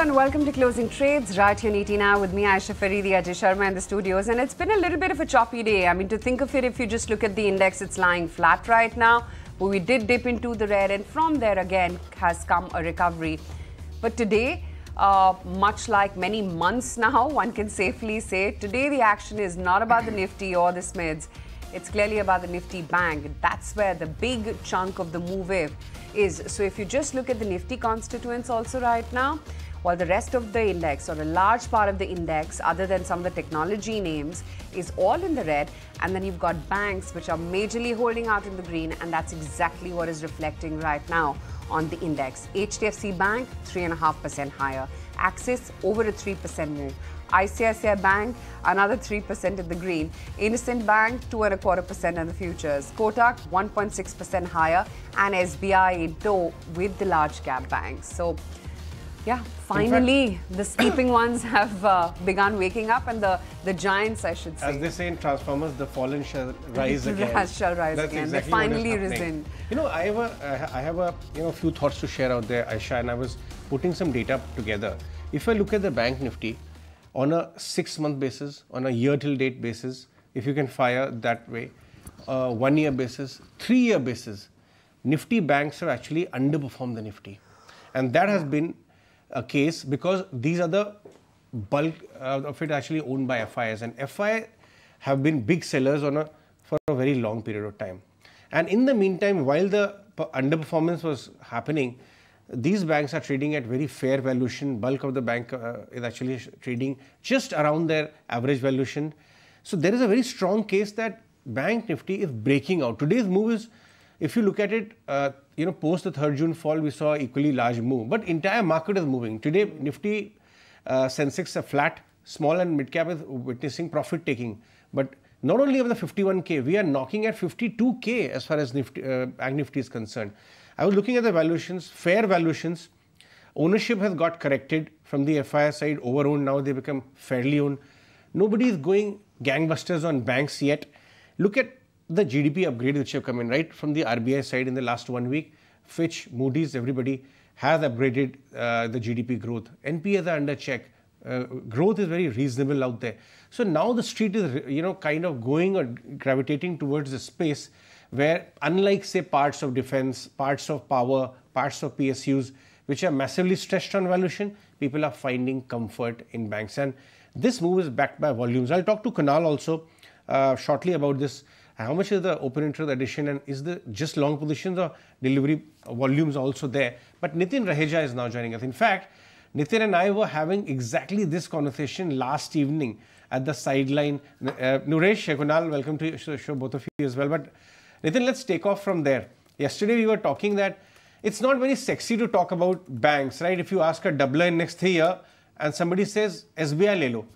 everyone, welcome to Closing Trades. Right here, Niti now with me, Aisha Faridi, Ajay Sharma in the studios. And it's been a little bit of a choppy day. I mean, to think of it, if you just look at the index, it's lying flat right now. But we did dip into the red, and from there again has come a recovery. But today, much like many months now, one can safely say, today the action is not about the Nifty or the Smids. It's clearly about the Nifty Bank. That's where the big chunk of the move is. So if you just look at the Nifty constituents also right now, while the rest of the index, or a large part of the index, other than some of the technology names, is all in the red, and then you've got banks which are majorly holding out in the green, and that's exactly what is reflecting right now on the index. HDFC Bank, 3.5% higher. Axis, over a 3% move. ICICI Bank, another 3% in the green. Innocent Bank, 2.25% in the futures. Kotak, 1.6% higher. And SBI in tow with the large cap banks. So, yeah, finally, the sleeping ones have begun waking up, and the giants, I should say. As they say in Transformers, the fallen shall rise again. Shall rise again. Exactly. They've finally risen. You know, I have a few thoughts to share out there, Aisha, and I was putting some data together. If I look at the Bank Nifty, on a 6-month basis, on a year-till-date basis, if you can fire that way, 1-year basis, 3-year basis, Nifty banks have actually underperformed the Nifty. And that has been a case because these are the bulk of it actually owned by FIs. And FI have been big sellers for a very long period of time. And in the meantime, while the underperformance was happening, these banks are trading at very fair valuation. Bulk of the bank is actually trading just around their average valuation. So there is a very strong case that Bank Nifty is breaking out. Today's move is, if you look at it, post the 3rd June fall, we saw equally large move. But entire market is moving. Today, Nifty Sensex are flat. Small and mid-cap is witnessing profit taking. But not only of the 51K, we are knocking at 52K as far as Bank Nifty is concerned. I was looking at the valuations, fair valuations. Ownership has got corrected from the FI side, over-owned. Now they become fairly owned. Nobody is going gangbusters on banks yet. Look at the GDP upgrade which have come in, right? From the RBI side in the last 1 week, Fitch, Moody's, everybody has upgraded the GDP growth. NPAs are under check. Growth is very reasonable out there. So now the street is, kind of going or gravitating towards the space where, unlike, say, parts of defense, parts of power, parts of PSUs, which are massively stretched on valuation, people are finding comfort in banks. And this move is backed by volumes. I'll talk to Kunal also shortly about this. How much is the open interest addition, and is the just long positions or delivery volumes also there? But Nitin Raheja is now joining us. In fact, Nitin and I were having exactly this conversation last evening at the sideline. Nuresh, Kunal, welcome to the show, both of you as well. But Nitin, let's take off from there. Yesterday we were talking that it's not very sexy to talk about banks, right? If you ask a doubler in next 3 years and somebody says SBI le lo,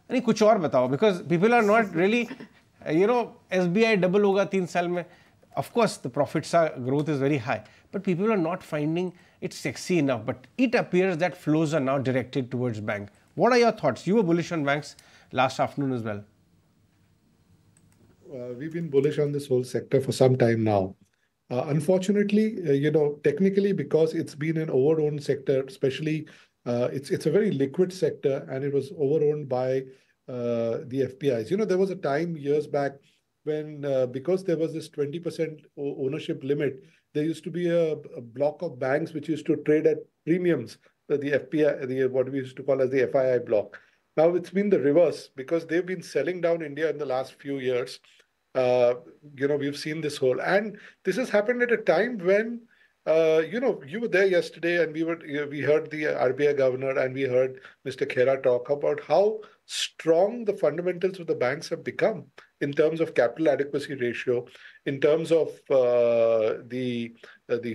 nahi kuch aur batao, because people are not really, SBI double hoga 3 saal mein. Of course, the profits growth is very high, but people are not finding it sexy enough. But it appears that flows are now directed towards bank. What are your thoughts? You were bullish on banks last afternoon as well. We've been bullish on this whole sector for some time now. Unfortunately, technically, because it's been an over-owned sector, especially it's a very liquid sector, and it was over-owned by the FPIs. There was a time years back when, because there was this 20% ownership limit, there used to be a block of banks which used to trade at premiums, the FPI, what we used to call as the FII block. Now it's been the reverse, because they've been selling down India in the last few years. We've seen this whole, and this has happened at a time when, you were there yesterday, and we heard the RBI governor, and we heard Mr. Khera talk about how strong the fundamentals of the banks have become in terms of capital adequacy ratio, in terms of the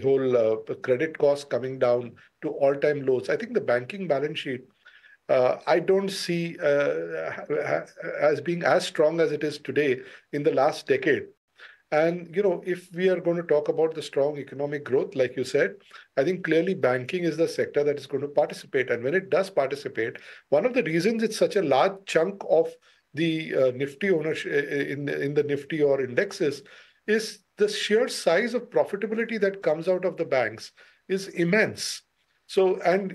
whole credit costs coming down to all-time lows. I think the banking balance sheet, I don't see as being as strong as it is today in the last decade. And, if we are going to talk about the strong economic growth, like you said, I think clearly banking is the sector that is going to participate. And when it does participate, one of the reasons it's such a large chunk of the Nifty ownership in the Nifty or indexes is the sheer size of profitability that comes out of the banks is immense. So, and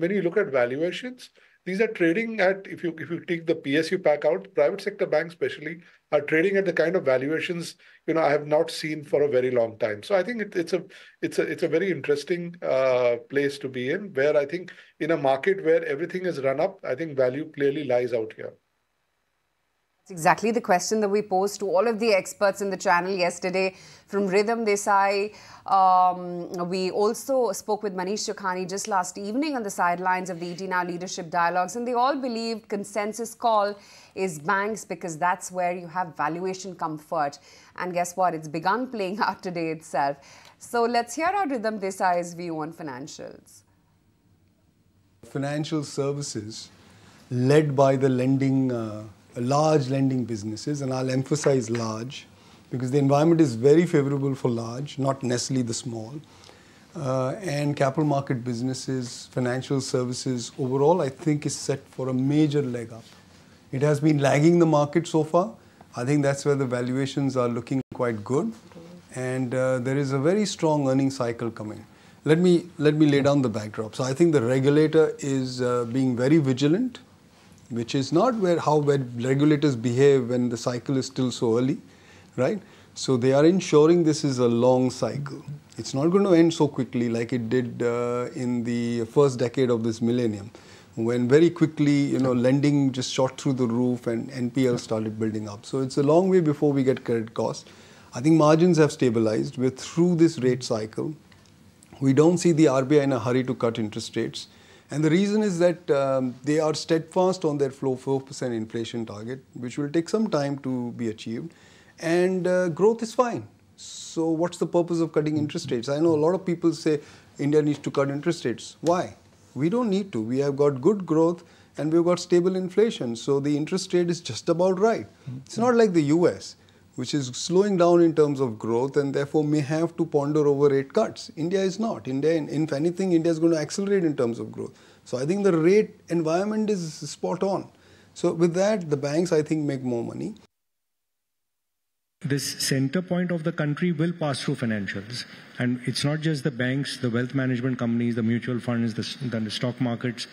when you look at valuations, these are trading at, if you take the PSU pack out, private sector banks especially are trading at the kind of valuations I have not seen for a very long time. So I think it's a very interesting place to be in, where I think in a market where everything is run up, I think value clearly lies out here. That's exactly the question that we posed to all of the experts in the channel yesterday. From Rhythm Desai, we also spoke with Manish Chokhani just last evening on the sidelines of the ET Now Leadership Dialogues, and they all believed consensus call is banks because that's where you have valuation comfort. And guess what? It's begun playing out today itself. So let's hear out Rhythm Desai's view on financials. Financial services led by the lending large lending businesses, and I'll emphasize large because the environment is very favorable for large, not necessarily the small. And capital market businesses, financial services overall, I think is set for a major leg up. It has been lagging the market so far. I think that's where the valuations are looking quite good, and there is a very strong earning cycle coming. Let me lay down the backdrop. So I think the regulator is being very vigilant, which is not how regulators behave when the cycle is still so early, right? So they are ensuring this is a long cycle. It's not going to end so quickly like it did in the first decade of this millennium, when very quickly, lending just shot through the roof and NPL started building up. So it's a long way before we get credit cost. I think margins have stabilized. We're through this rate cycle. We don't see the RBI in a hurry to cut interest rates. And the reason is that they are steadfast on their 4% inflation target, which will take some time to be achieved. And growth is fine. So what's the purpose of cutting interest rates? I know a lot of people say India needs to cut interest rates. Why? We don't need to. We have got good growth and we've got stable inflation. So the interest rate is just about right. It's not like the US, which is slowing down in terms of growth and therefore may have to ponder over rate cuts. India is not. India, if anything, India is going to accelerate in terms of growth. So I think the rate environment is spot on. So with that, the banks, I think, make more money. This center point of the country will pass through financials. And it's not just the banks, the wealth management companies, the mutual funds, the stock markets,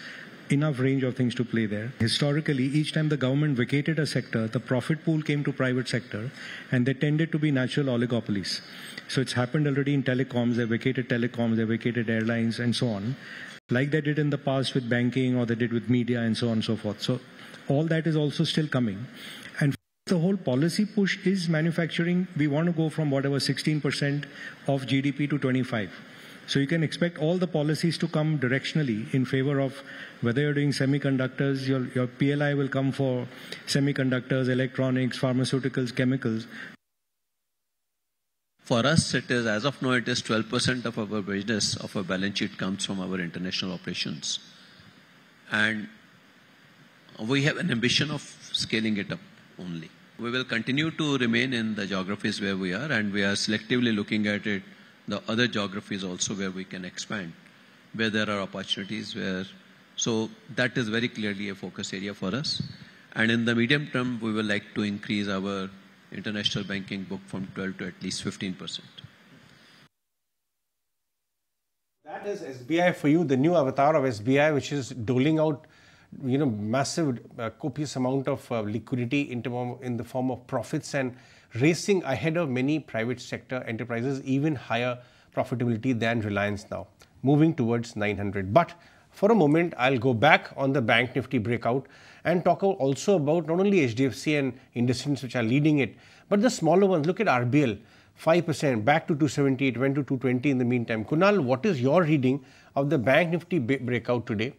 enough range of things to play there. Historically, each time the government vacated a sector, the profit pool came to private sector, and they tended to be natural oligopolies. So it's happened already in telecoms. They vacated telecoms, they vacated airlines, and so on, like they did in the past with banking, or they did with media, and so on and so forth. So all that is also still coming. And the whole policy push is manufacturing. We want to go from whatever 16% of GDP to 25%. So you can expect all the policies to come directionally in favor of whether you're doing semiconductors, your PLI will come for semiconductors, electronics, pharmaceuticals, chemicals. For us, it is, as of now, it is 12% of our business, of our balance sheet comes from our international operations. And we have an ambition of scaling it up only. We will continue to remain in the geographies where we are, and we are selectively looking at it, the other geographies also where we can expand, where there are opportunities where, so that is very clearly a focus area for us. And in the medium term, we would like to increase our international banking book from 12 to at least 15%. That is SBI for you, the new avatar of SBI, which is doling out, massive, copious amount of liquidity in the form of profits and racing ahead of many private sector enterprises, even higher profitability than Reliance now, moving towards 900. But for a moment, I'll go back on the Bank Nifty breakout and talk also about not only HDFC and indices which are leading it, but the smaller ones. Look at RBL, 5%, back to 270, it went to 220 in the meantime. Kunal, what is your reading of the Bank Nifty breakout today?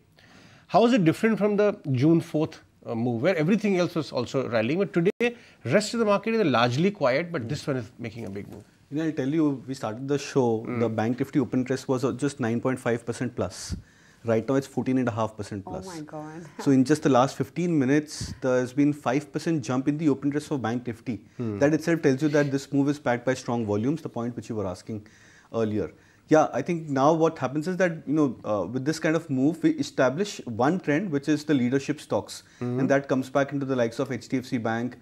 How is it different from the June 4th move, where everything else was also rallying? But today, rest of the market is largely quiet, but this one is making a big move. I'll tell you, we started the show, the Bank Nifty open interest was just 9.5% plus. Right now, it's 14.5% plus. Oh my God. So in just the last 15 minutes, there's been 5% jump in the open interest for Bank Nifty. That itself tells you that this move is backed by strong volumes, the point which you were asking earlier. Yeah, I think now what happens is that, with this kind of move, we establish one trend, which is the leadership stocks. And that comes back into the likes of HDFC Bank,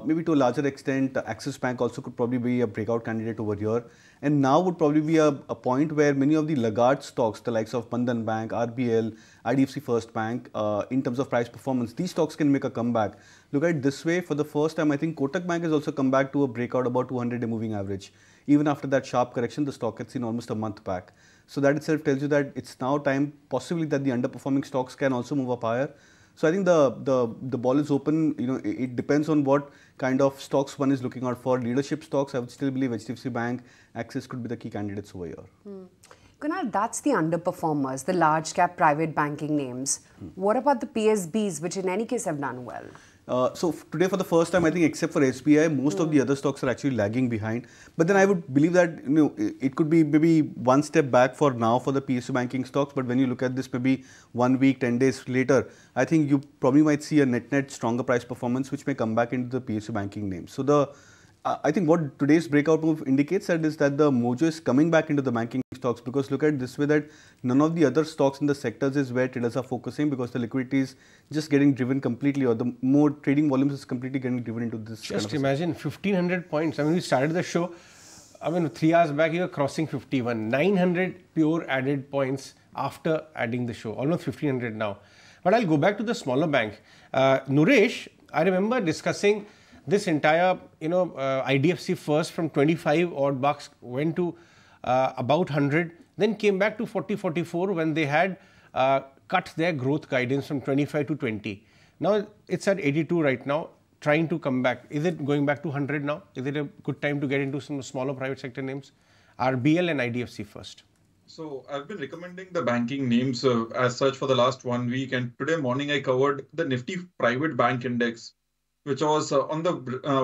Maybe to a larger extent, Axis Bank also could probably be a breakout candidate over here. And now would probably be a point where many of the laggard stocks, the likes of Bandhan Bank, RBL, IDFC First Bank, in terms of price performance, these stocks can make a comeback. Look at it this way, for the first time, I think Kotak Bank has also come back to a breakout about 200-day moving average. Even after that sharp correction, the stock had seen almost a month back. So that itself tells you that it's now time possibly that the underperforming stocks can also move up higher. So I think the ball is open. It depends on what kind of stocks one is looking out for. Leadership stocks, I would still believe HDFC Bank, Axis could be the key candidates over here. Kunal, that's the underperformers, the large cap private banking names. What about the PSBs, which in any case have done well? So today, for the first time, I think except for SBI, most of the other stocks are actually lagging behind. But then I would believe that it could be maybe one step back for now for the PSU banking stocks. But when you look at this maybe 1 week, 10 days later, I think you probably might see a net stronger price performance, which may come back into the PSU banking names. So I think what today's breakout move indicates is that the mojo is coming back into the banking stocks, because look at it this way, that none of the other stocks in the sectors is where traders are focusing, because the liquidity is just getting driven completely, or the more trading volumes is completely getting driven into this. Just imagine 1500 points. I mean, we started the show, 3 hours back, you were crossing 51. 900 pure added points after adding the show, almost 1500 now. But I'll go back to the smaller bank. Nuresh, I remember discussing this entire, IDFC first from 25 odd bucks went to about 100, then came back to 40, 44 when they had cut their growth guidance from 25 to 20. Now it's at 82 right now, trying to come back. Is it going back to 100 now? Is it a good time to get into some smaller private sector names? RBL and IDFC first. So I've been recommending the banking names as such for the last 1 week, and today morning I covered the Nifty Private Bank Index, which was on the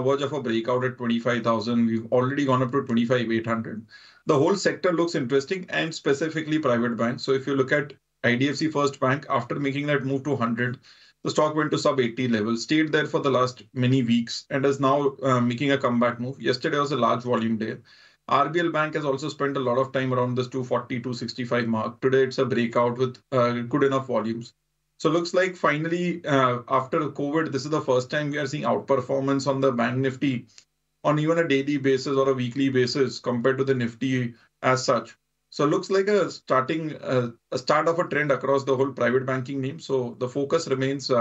verge of a breakout at 25,000. We've already gone up to 25,800. The whole sector looks interesting, and specifically private banks. So if you look at IDFC First Bank, after making that move to 100, the stock went to sub 80 level, stayed there for the last many weeks, and is now making a comeback move. Yesterday was a large volume day. RBL Bank has also spent a lot of time around this 240, 265 mark. Today it's a breakout with good enough volumes. So looks like finally, after COVID, this is the first time we are seeing outperformance on the Bank Nifty on even a daily basis or a weekly basis compared to the Nifty as such. So looks like a start of a trend across the whole private banking name. So the focus remains,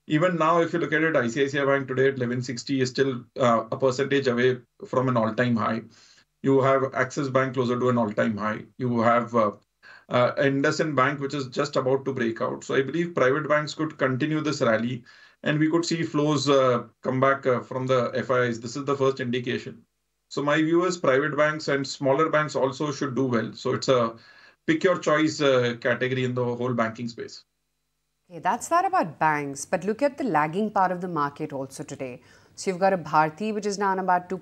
even now, if you look at it, ICICI Bank today at 1160 is still a percentage away from an all-time high. You have Axis Bank closer to an all-time high. You have IndusInd Bank, which is just about to break out. So I believe private banks could continue this rally, and we could see flows come back from the FIIs. This is the first indication. So my view is private banks and smaller banks also should do well. So it's a pick your choice category in the whole banking space. Okay, that's that about banks. But look at the lagging part of the market also today. So you've got a Bharti, which is down about 2%,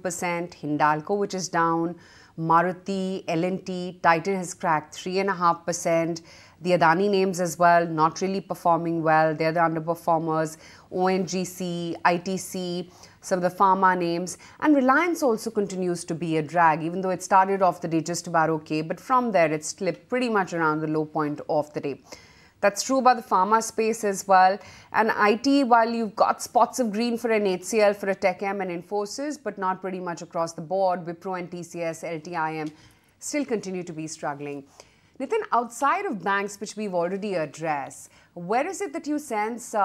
Hindalco, which is down, Maruti, L&T, Titan has cracked 3.5%. The Adani names as well, not really performing well. They're the underperformers. ONGC, ITC, some of the pharma names. And Reliance also continues to be a drag, even though it started off the day just about okay. But from there, it slipped pretty much around the low point of the day. That's true about the pharma space as well. And IT, while you've got spots of green for an HCL, for a TechM and Infosys, but not pretty much across the board. Wipro and TCS, LTIM still continue to be struggling. Nitin, outside of banks, which we've already addressed, where is it that you sense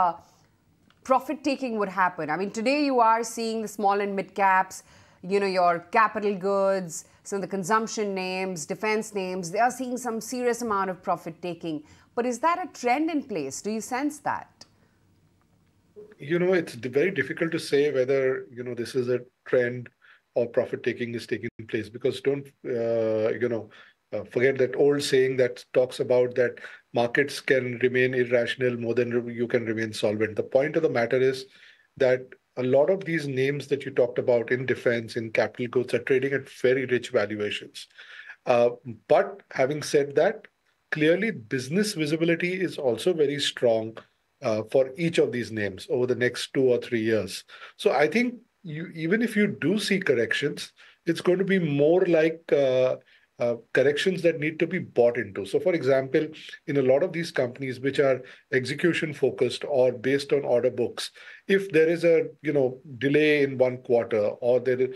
profit taking would happen? I mean, today you are seeing the small and mid caps, your capital goods, some of the consumption names, defense names, they are seeing some serious amount of profit taking. But is that a trend in place? Do you sense that? It's very difficult to say whether, this is a trend or profit taking is taking place, because don't, forget that old saying that talks about that markets can remain irrational more than you can remain solvent. The point of the matter is that a lot of these names that you talked about in defense, in capital goods, are trading at very rich valuations. But having said that, clearly business visibility is also very strong for each of these names over the next 2 or 3 years. So I think even if you do see corrections, it's going to be more like corrections that need to be bought into. So, for example, in a lot of these companies which are execution focused or based on order books, if there is a delay in one quarter or there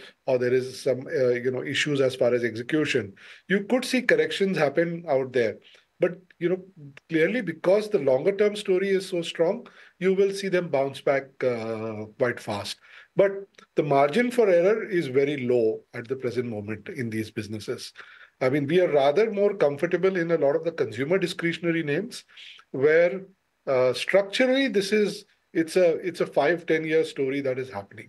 is some issues as far as execution, you could see corrections happen out there. But clearly, because the longer term story is so strong, you will see them bounce back quite fast. But the margin for error is very low at the present moment in these businesses. I mean, we are rather more comfortable in a lot of the consumer discretionary names, where structurally it's a 5-10 year story that is happening.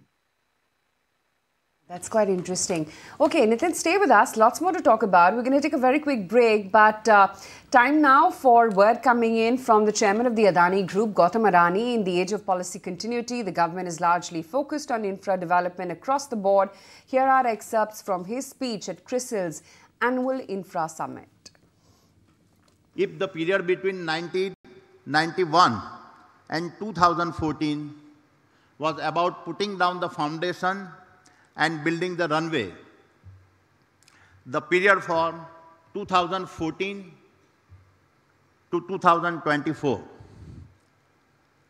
That's quite interesting. Okay, Nitin, stay with us. Lots more to talk about. We're going to take a very quick break, but time now for word coming in from the chairman of the Adani Group, Gautam Adani. In the age of policy continuity, the government is largely focused on infra development across the board. Here are excerpts from his speech at CRISIL's annual Infra Summit. If the period between 1991 and 2014 was about putting down the foundation and building the runway, the period from 2014 to 2024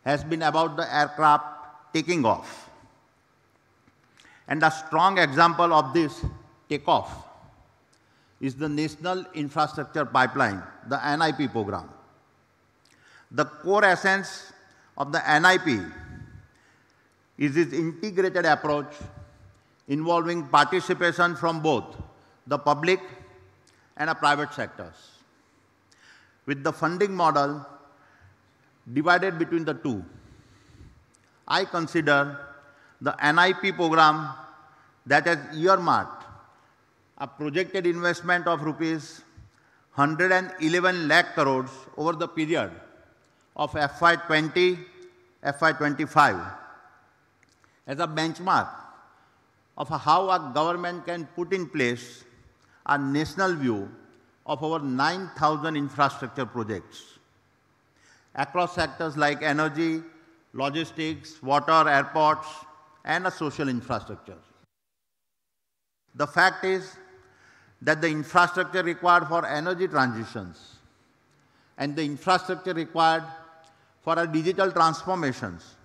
has been about the aircraft taking off. And a strong example of this takeoff is the National Infrastructure Pipeline, the NIP program. The core essence of the NIP is its integrated approach involving participation from both the public and the private sectors. With the funding model divided between the two, I consider the NIP program that has earmarked a projected investment of rupees 111 lakh crores over the period of FY20, FY25 as a benchmark of how a government can put in place a national view of over 9,000 infrastructure projects across sectors like energy, logistics, water, airports, and a social infrastructure. The fact is that the infrastructure required for energy transitions and the infrastructure required for our digital transformations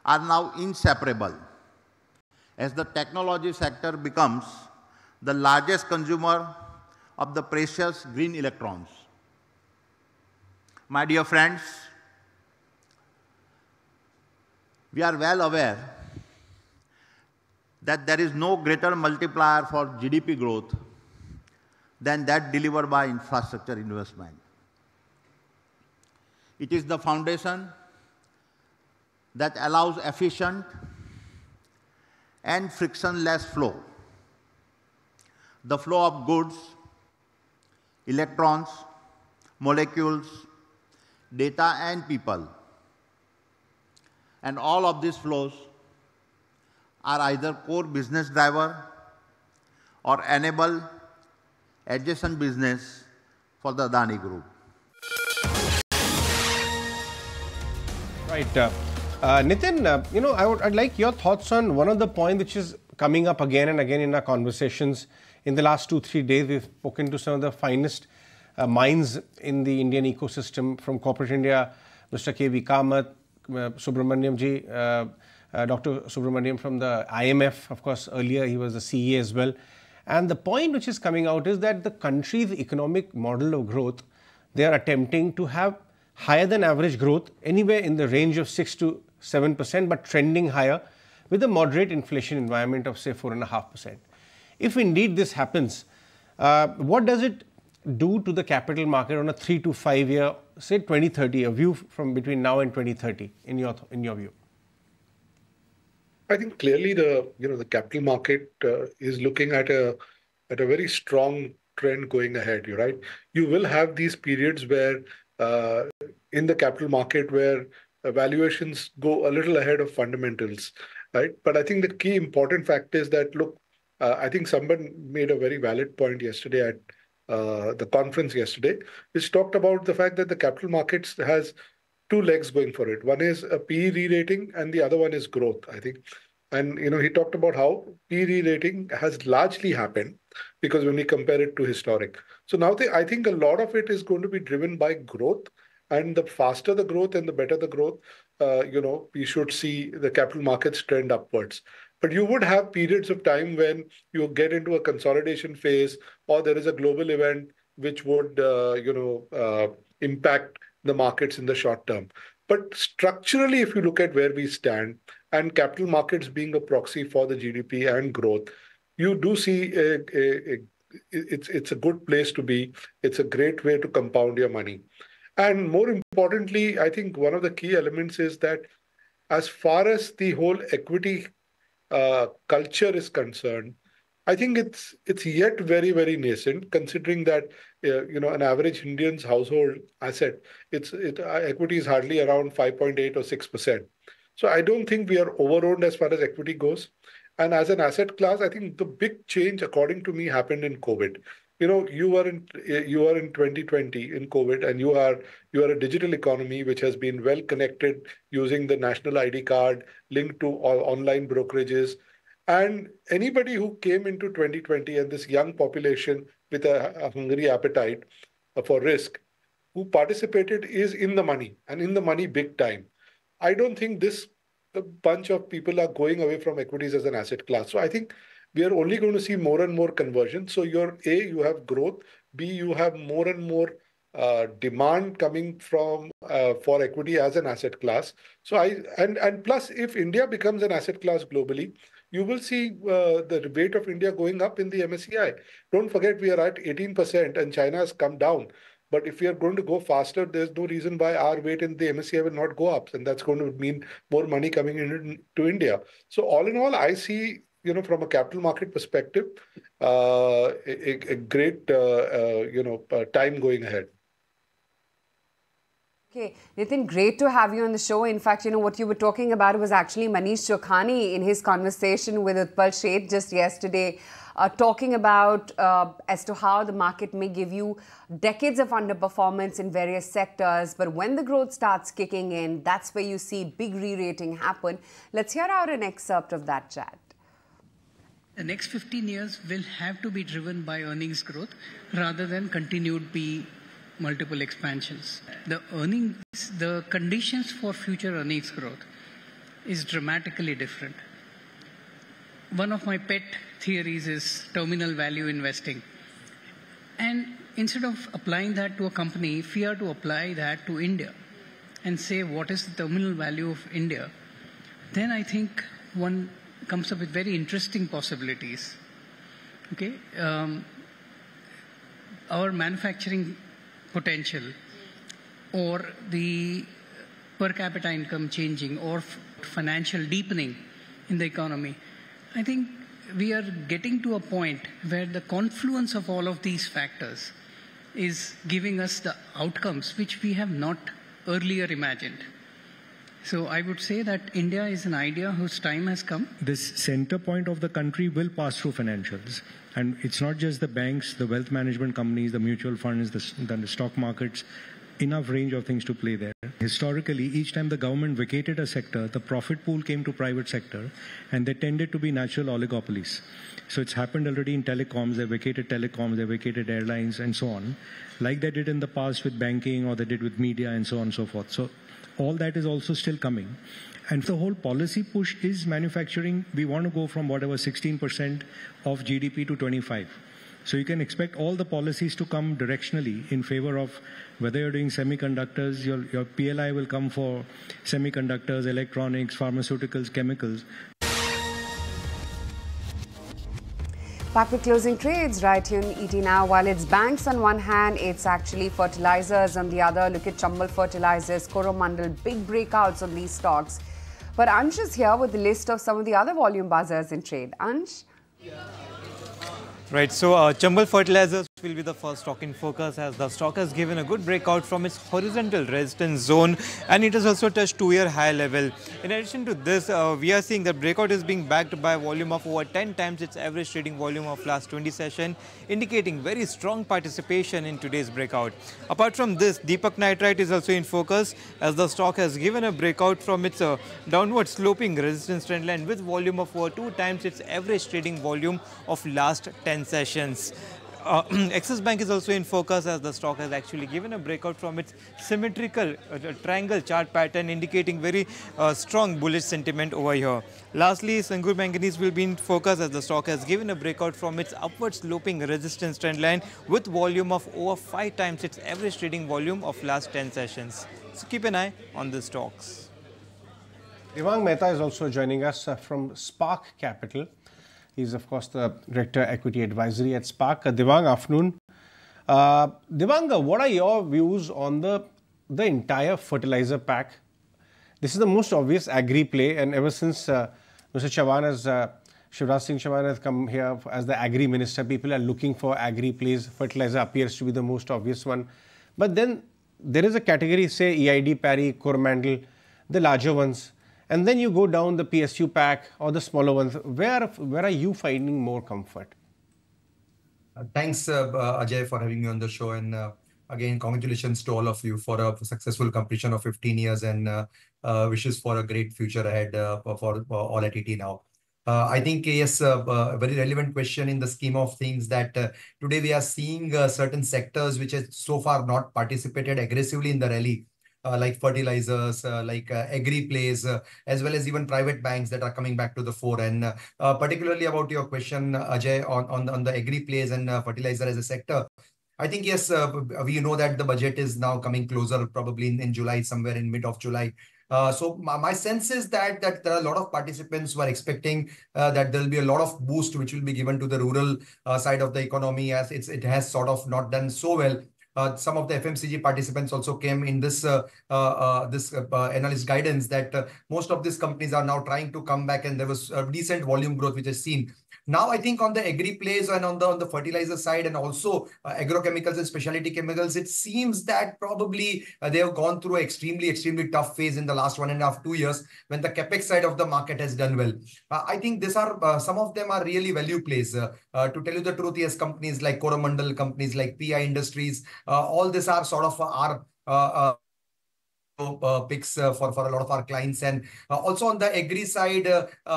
are now inseparable as the technology sector becomes the largest consumer of the precious green electrons. My dear friends, we are well aware that there is no greater multiplier for GDP growth than that delivered by infrastructure investment. It is the foundation that allows efficient and frictionless flow. The flow of goods, electrons, molecules, data and people. And all of these flows are either core business driver or enable adjacent business for the Adani Group. Right. Nitin, I'd like your thoughts on one of the points which is coming up again and again in our conversations. In the last 2-3 days, we've spoken to some of the finest minds in the Indian ecosystem from corporate India, Mr. K.V. Kamath, Subramaniam ji, Dr. Subramaniam from the IMF. Of course, earlier he was the CA as well. And the point which is coming out is that the country's economic model of growth, they are attempting to have higher than average growth, anywhere in the range of 6 to 7%, but trending higher with a moderate inflation environment of say 4.5%. If indeed this happens, what does it do to the capital market on a 3 to 5 year, say 2030, a view from between now and 2030, in your view? I think clearly the capital market is looking at a very strong trend going ahead. Right, you will have these periods where in the capital market where valuations go a little ahead of fundamentals, right? But I think the key important fact is that, look, I think someone made a very valid point yesterday at the conference yesterday, which talked about the fact that the capital markets has two legs going for it. One is a PE re-rating and the other one is growth, I think. And, he talked about how PE re-rating has largely happened. because when we compare it to historic. So now I think a lot of it is going to be driven by growth, and the faster the growth and the better the growth, we should see the capital markets trend upwards. But you would have periods of time when you get into a consolidation phase, or there is a global event which would, impact the markets in the short term. But structurally, if you look at where we stand, and capital markets being a proxy for the GDP and growth, you do see it's a good place to be. It's a great way to compound your money. And more importantly, I think one of the key elements is that as far as the whole equity culture is concerned, I think it's yet very, very nascent, considering that an average Indian's household asset, equity is hardly around 5.8 or 6%. So I don't think we are over-owned as far as equity goes. And as an asset class, I think the big change, according to me, happened in COVID. You are in 2020 in COVID, and you are a digital economy which has been well connected using the national ID card linked to all online brokerages. And anybody who came into 2020 and this young population with a hungry appetite for risk, who participated, is in the money, and in the money big time. I don't think a bunch of people are going away from equities as an asset class. So I think we are only going to see more and more conversion. So you have growth, B, you have more and more demand coming from for equity as an asset class. So and plus, if India becomes an asset class globally, you will see the weight of India going up in the MSCI. Don't forget, we are at 18% and China has come down. But if we are going to go faster, there's no reason why our weight in the MSCI will not go up. And that's going to mean more money coming into India. So all in all, I see, from a capital market perspective, a great, time going ahead. Okay, Nitin, great to have you on the show. In fact, what you were talking about was actually Manish Chokhani in his conversation with Utpal Sheth just yesterday, talking about as to how the market may give you decades of underperformance in various sectors. But when the growth starts kicking in, that's where you see big re-rating happen. Let's hear out an excerpt of that chat. The next 15 years will have to be driven by earnings growth rather than continued P multiple expansions. The conditions for future earnings growth is dramatically different. One of my pet theories is terminal value investing. And instead of applying that to a company, if we are to apply that to India and say what is the terminal value of India, then I think one comes up with very interesting possibilities. Okay, our manufacturing potential, or the per capita income changing, or financial deepening in the economy. I think we are getting to a point where the confluence of all of these factors is giving us the outcomes which we have not earlier imagined. So I would say that India is an idea whose time has come. This center point of the country will pass through financials. And it's not just the banks, the wealth management companies, the mutual funds, the stock markets, enough range of things to play there. Historically, each time the government vacated a sector, the profit pool came to private sector, and they tended to be natural oligopolies. So it's happened already in telecoms. They vacated telecoms, they vacated airlines, and so on, like they did in the past with banking, or they did with media, and so on and so forth. So all that is also still coming. And the whole policy push is manufacturing. We want to go from whatever 16% of GDP to 25%. So you can expect all the policies to come directionally in favor of whether you're doing semiconductors, your PLI will come for semiconductors, electronics, pharmaceuticals, chemicals. Back with closing trades right here in ET now. While it's banks on one hand, it's actually fertilizers on the other. Look at Chambal Fertilizers, Coromandel, big breakouts on these stocks. But Ansh is here with the list of some of the other volume buzzers in trade. Ansh? Right, so Chambal Fertilizers will be the first stock in focus, as the stock has given a good breakout from its horizontal resistance zone, and it has also touched 2-year high level. In addition to this, we are seeing that breakout is being backed by a volume of over 10 times its average trading volume of last 20 session, indicating very strong participation in today's breakout. Apart from this, Deepak Nitrite is also in focus, as the stock has given a breakout from its downward sloping resistance trend line with volume of over 2 times its average trading volume of last 10 10 sessions. Axis Bank is also in focus as the stock has actually given a breakout from its symmetrical triangle chart pattern, indicating very strong bullish sentiment over here. Lastly, Sangur Manganese will be in focus as the stock has given a breakout from its upward sloping resistance trend line with volume of over 5 times its average trading volume of last 10 sessions. So keep an eye on the stocks. Devang Mehta is also joining us from Spark Capital. He's, of course, the Director Equity Advisory at Spark. Devang, afternoon. Devang, what are your views on the entire fertilizer pack? This is the most obvious agri play, and ever since Mr. Shivraj Singh Chauhan has come here as the agri minister, people are looking for agri plays. Fertilizer appears to be the most obvious one. But then there is a category, say EID, Parry, Coromandel, the larger ones. And then you go down the PSU pack or the smaller ones. Where are you finding more comfort? Thanks, Ajay, for having me on the show. And again, congratulations to all of you for a successful completion of 15 years and wishes for a great future ahead for all at ET now. I think, yes, a very relevant question in the scheme of things that today we are seeing certain sectors which have so far not participated aggressively in the rally. Like fertilizers, like agri plays, as well as even private banks that are coming back to the fore. And particularly about your question, Ajay, on the agri plays and fertilizer as a sector, I think, yes, we know that the budget is now coming closer, probably in July, somewhere in mid of July. So my sense is that there are a lot of participants who are expecting that there will be a lot of boost which will be given to the rural side of the economy, as it has sort of not done so well. Some of the FMCG participants also came in this analyst guidance that most of these companies are now trying to come back, and there was a decent volume growth which is seen. Now, I think on the agri plays and on the fertilizer side and also agrochemicals and specialty chemicals, it seems that probably they have gone through an extremely tough phase in the last 1.5 to 2 years when the capex side of the market has done well. I think these are some of them are really value plays. To tell you the truth, yes, companies like Coromandel, companies like PI Industries, all these are sort of our picks for a lot of our clients. And also on the agri side,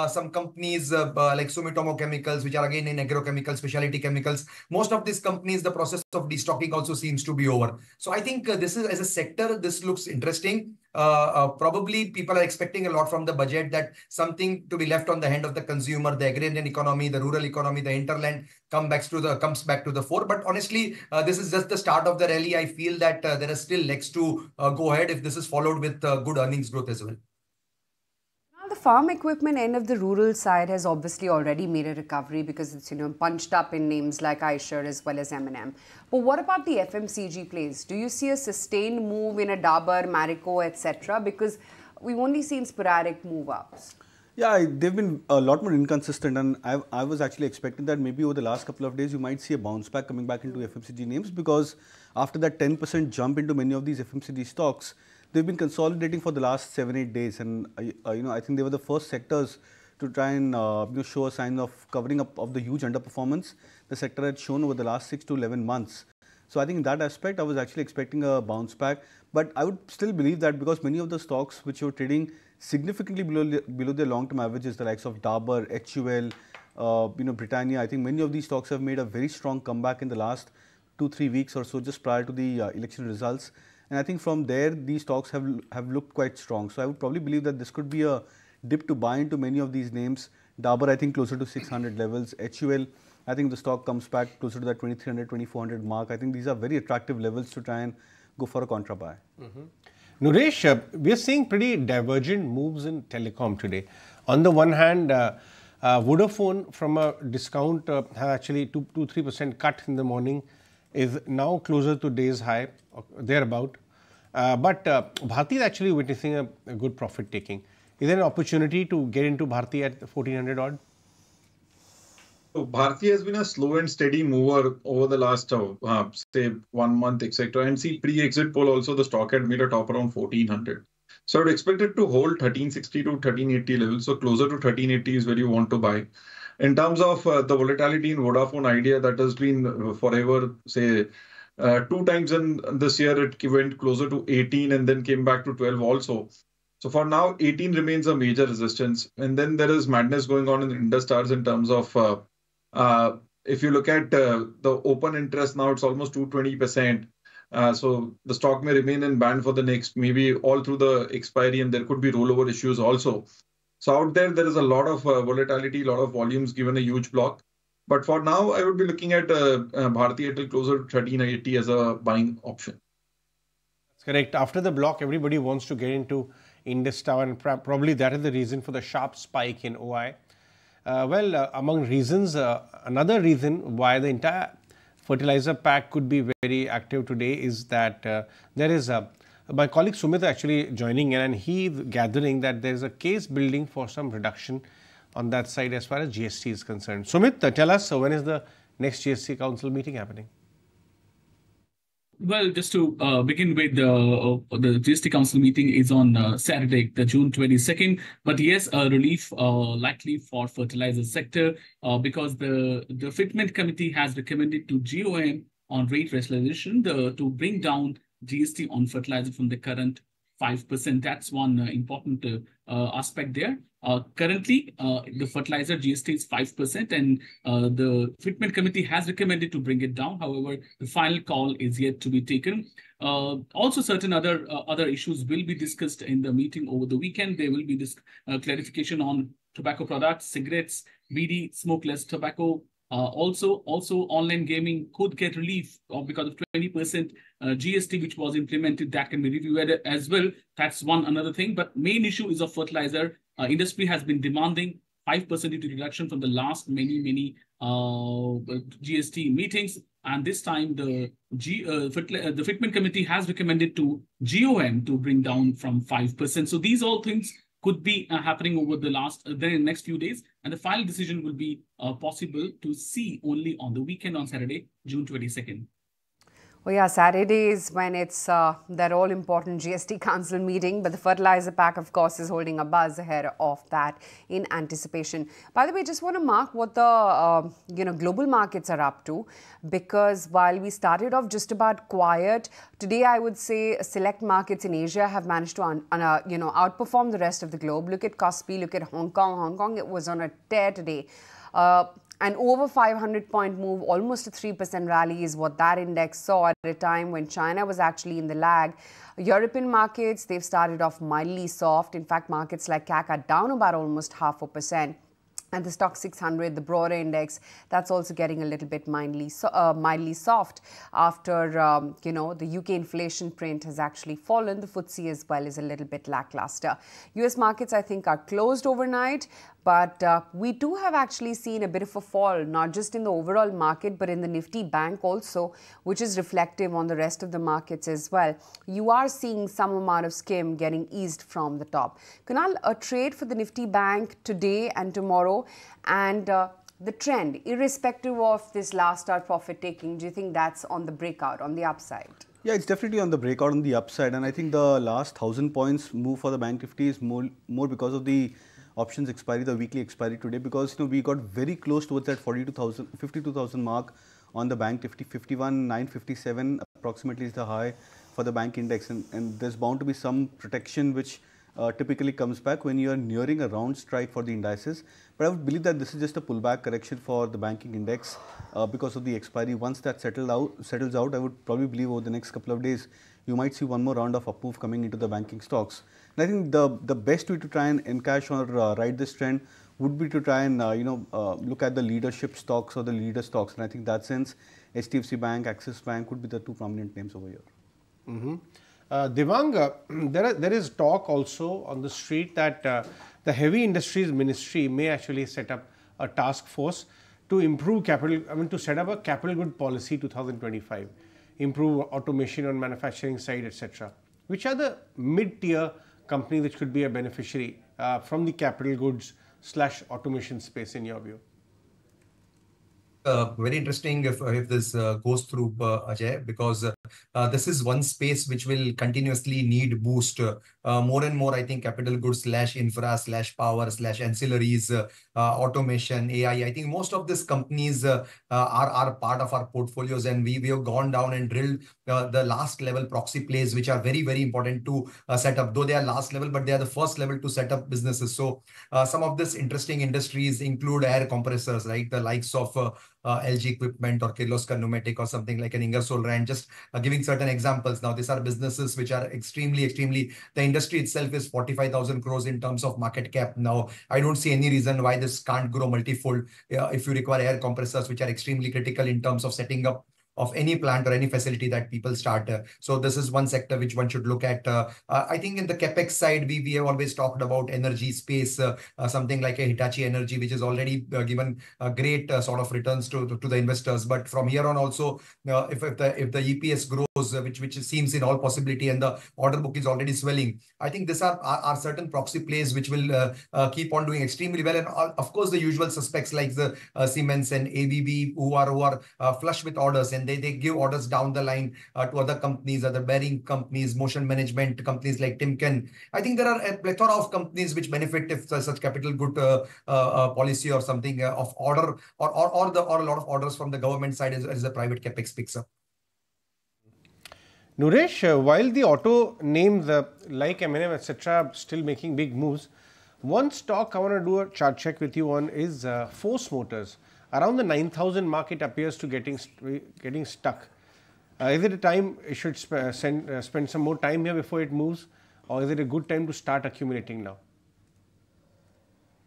some companies like Sumitomo Chemicals, which are again in agrochemicals, specialty chemicals, most of these companies, the process of destocking also seems to be over. So I think this is, as a sector, this looks interesting. Probably people are expecting a lot from the budget, that something to be left on the hand of the consumer, the agrarian economy, the rural economy, the hinterland comes back to the fore. But honestly, this is just the start of the rally. I feel that there are still legs to go ahead if this is followed with good earnings growth as well. Now, the farm equipment end of the rural side has obviously already made a recovery because it's, punched up in names like Eicher as well as M&M. But what about the FMCG plays? Do you see a sustained move in a Dabur, Marico, etc.? Because we've only seen sporadic move-ups. Yeah, they've been a lot more inconsistent, and I was actually expecting that maybe over the last couple of days you might see a bounce back coming back into FMCG names, because after that 10% jump into many of these FMCG stocks, they've been consolidating for the last 7-8 days, and I think they were the first sectors to try and show a sign of covering up of the huge underperformance the sector had shown over the last 6 to 11 months. So I think in that aspect, I was actually expecting a bounce back, but I would still believe that because many of the stocks which were trading significantly below their long-term averages, the likes of Dabur, HUL, Britannia, I think many of these stocks have made a very strong comeback in the last 2-3 weeks or so, just prior to the election results. And I think from there, these stocks have looked quite strong. So I would probably believe that this could be a dip to buy into many of these names. Dabur, I think closer to 600 levels. HUL, I think the stock comes back closer to that 2300, 2400 mark. I think these are very attractive levels to try and go for a contra buy. Nuresh, we are seeing pretty divergent moves in telecom today. On the one hand, Vodafone from a discount has actually 2-3% cut in the morning, is now closer to day's high, thereabout. But Bharti is actually witnessing a good profit taking. Is there an opportunity to get into Bharti at 1400 odd? So Bharti has been a slow and steady mover over the last, say, 1 month, etc. And see, pre-exit poll also, the stock had made a top around 1400. So I would expect it to hold 1360 to 1380 levels. So closer to 1380 is where you want to buy. In terms of the volatility in Vodafone Idea, that has been forever, say, 2 times in this year, it went closer to 18 and then came back to 12 also. So for now, 18 remains a major resistance. And then there is madness going on in Indus Towers in terms of if you look at the open interest now, it's almost 220%. So the stock may remain in band for the next, maybe all through the expiry, and there could be rollover issues also. So out there is a lot of volatility, a lot of volumes given a huge block. But for now, I would be looking at Bharti Airtel closer to 1380 as a buying option. That's correct. After the block, everybody wants to get into Indus Tower, and probably that is the reason for the sharp spike in OI. Among reasons, another reason why the entire fertilizer pack could be very active today is that there is my colleague Sumit actually joining in, and he gathering that there is a case building for some reduction on that side as far as GST is concerned. Sumit, tell us, when is the next GST Council meeting happening? Well, just to begin with, the GST Council meeting is on Saturday, the June 22nd. But yes, relief likely for fertilizer sector because the Fitment Committee has recommended to GOM on rate resolution to bring down GST on fertilizer from the current 5%. That's one important aspect there. Currently, the fertilizer GST is 5%, and the Fitment Committee has recommended to bring it down. However, the final call is yet to be taken. Also, certain other issues will be discussed in the meeting over the weekend. There will be this clarification on tobacco products, cigarettes, BD, smokeless tobacco. Also, online gaming could get relief because of 20% GST, which was implemented. That can be reviewed as well. That's another thing. But main issue is of fertilizer. Industry has been demanding 5% duty reduction from the last many GST meetings. And this time, the Fitment Committee has recommended to GOM to bring down from 5%. So these all things could be happening over the next few days. And the final decision will be possible to see only on the weekend on Saturday, June 22nd. Well, yeah, Saturday is when it's that all-important GST Council meeting, but the fertilizer pack, of course, is holding a buzz ahead of that in anticipation. By the way, just want to mark what the global markets are up to, because while we started off just about quiet, today I would say select markets in Asia have managed to outperform the rest of the globe. Look at Kospi, look at Hong Kong. Hong Kong, it was on a tear today. An over 500-point move, almost a 3% rally is what that index saw at a time when China was actually in the lag. European markets, they've started off mildly soft. In fact, markets like CAC are down about almost 0.5%. And the stock 600, the broader index, that's also getting a little bit mildly soft after, the UK inflation print has actually fallen. The FTSE as well is a little bit lackluster. US markets, I think, are closed overnight. But we do have actually seen a bit of a fall, not just in the overall market, but in the Nifty Bank also, which is reflective on the rest of the markets as well. You are seeing some amount of skim getting eased from the top. Kunal, a trade for the Nifty Bank today and tomorrow, and the trend, irrespective of this last hour profit taking, do you think that's on the breakout, on the upside? Yeah, it's definitely on the breakout on the upside, and I think the last 1,000 points move for the Bank Nifty is more because of the options expiry, the weekly expiry today, because we got very close towards that 52,000 mark on the Bank Nifty. 51,957 approximately is the high for the bank index, and there's bound to be some protection which typically comes back when you are nearing a round strike for the indices. But I would believe that this is just a pullback correction for the banking index because of the expiry. Once that settles out, I would probably believe over the next couple of days you might see one more round of up move coming into the banking stocks. And I think the best way to try and encash or ride this trend would be to try and look at the leadership stocks or the leader stocks. And I think in that sense, HDFC Bank, Axis Bank would be the two prominent names over here. Mm-hmm. Devang, there is talk also on the street that the Heavy Industries Ministry may actually set up a task force to improve to set up a capital good policy 2025, improve automation on manufacturing side, etc. Which are the mid-tier company which could be a beneficiary from the capital goods / automation space in your view? Very interesting if this goes through, Ajay, because this is one space which will continuously need boost. More and more, I think, capital goods / infra / power / ancillaries, automation, AI. I think most of these companies are part of our portfolios, and we have gone down and drilled the last level proxy plays, which are very, very important to set up. Though they are last level, but they are the first level to set up businesses. So some of these interesting industries include air compressors, right? The likes of LG Equipment or Kirloskar Pneumatic or something like an Ingersoll Rand, just giving certain examples. Now, these are businesses which are extremely, the industry itself is 45,000 crores in terms of market cap. Now, I don't see any reason why this can't grow multifold if you require air compressors, which are extremely critical in terms of setting up of any plant or any facility that people start. So this is one sector which one should look at. I think in the capex side, we have always talked about energy space, something like a Hitachi Energy, which has already given great sort of returns to the investors. But from here on also, if the EPS grows, which seems in all possibility, and the order book is already swelling, I think these are certain proxy plays which will keep on doing extremely well. And of course, the usual suspects like the Siemens and ABB who are flush with orders, and they give orders down the line to other companies, other bearing companies, motion management companies like Timken. I think there are a plethora of companies which benefit if such capital good policy or something of order or a lot of orders from the government side as the private capex picks up. Nuresh, while the auto names like M&M, etc., are still making big moves, one stock I want to do a chart check with you on is Force Motors. Around the 9,000 mark, it appears to getting stuck. Is it a time you should spend some more time here before it moves, or is it a good time to start accumulating now?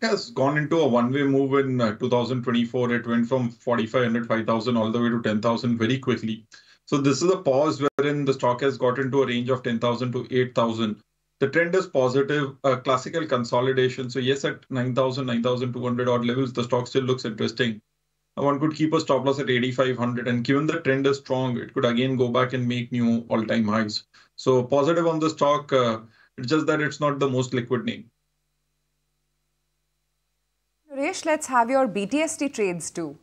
It has gone into a one-way move in 2024. It went from 4,500, 5,000 all the way to 10,000 very quickly. So this is a pause wherein the stock has got into a range of 10,000 to 8,000. The trend is positive, classical consolidation. So yes, at 9,000, 9,200 odd levels, the stock still looks interesting. One could keep a stop loss at 8,500, and given the trend is strong, it could again go back and make new all-time highs. So positive on the stock, it's just that it's not the most liquid name. Suresh, let's have your BTST trades too.